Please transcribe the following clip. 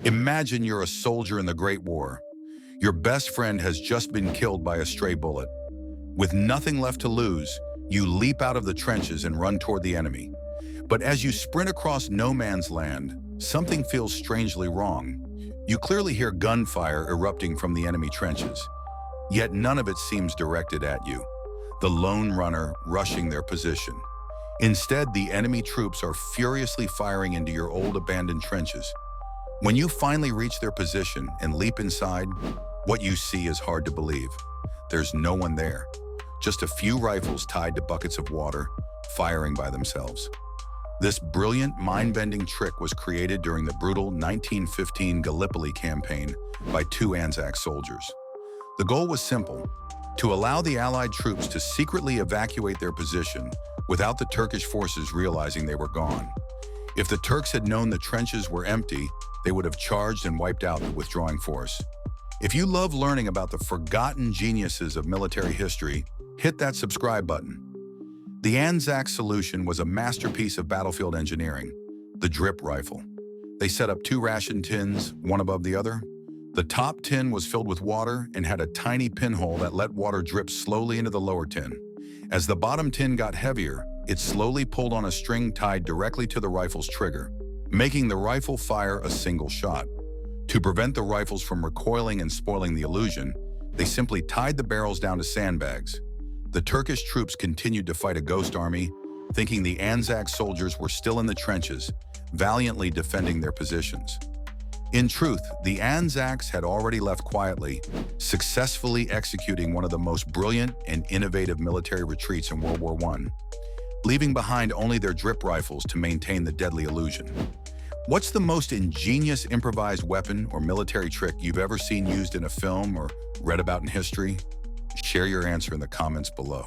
Imagine you're a soldier in the Great War. Your best friend has just been killed by a stray bullet. With nothing left to lose, you leap out of the trenches and run toward the enemy. But as you sprint across no man's land, something feels strangely wrong. You clearly hear gunfire erupting from the enemy trenches. Yet none of it seems directed at you, the lone runner rushing their position. Instead, the enemy troops are furiously firing into your old abandoned trenches. When you finally reach their position and leap inside, what you see is hard to believe. There's no one there, just a few rifles tied to buckets of water, firing by themselves. This brilliant, mind-bending trick was created during the brutal 1915 Gallipoli campaign by two ANZAC soldiers. The goal was simple: to allow the Allied troops to secretly evacuate their position without the Turkish forces realizing they were gone. If the Turks had known the trenches were empty, they would have charged and wiped out the withdrawing force. If you love learning about the forgotten geniuses of military history, hit that subscribe button. The ANZAC solution was a masterpiece of battlefield engineering, the drip rifle. They set up two ration tins, one above the other. The top tin was filled with water and had a tiny pinhole that let water drip slowly into the lower tin. As the bottom tin got heavier, it slowly pulled on a string tied directly to the rifle's trigger, making the rifle fire a single shot. To prevent the rifles from recoiling and spoiling the illusion, they simply tied the barrels down to sandbags. The Turkish troops continued to fight a ghost army, thinking the ANZAC soldiers were still in the trenches, valiantly defending their positions. In truth, the ANZACs had already left quietly, successfully executing one of the most brilliant and innovative military retreats in World War I, leaving behind only their drip rifles to maintain the deadly illusion. What's the most ingenious improvised weapon or military trick you've ever seen used in a film or read about in history? Share your answer in the comments below.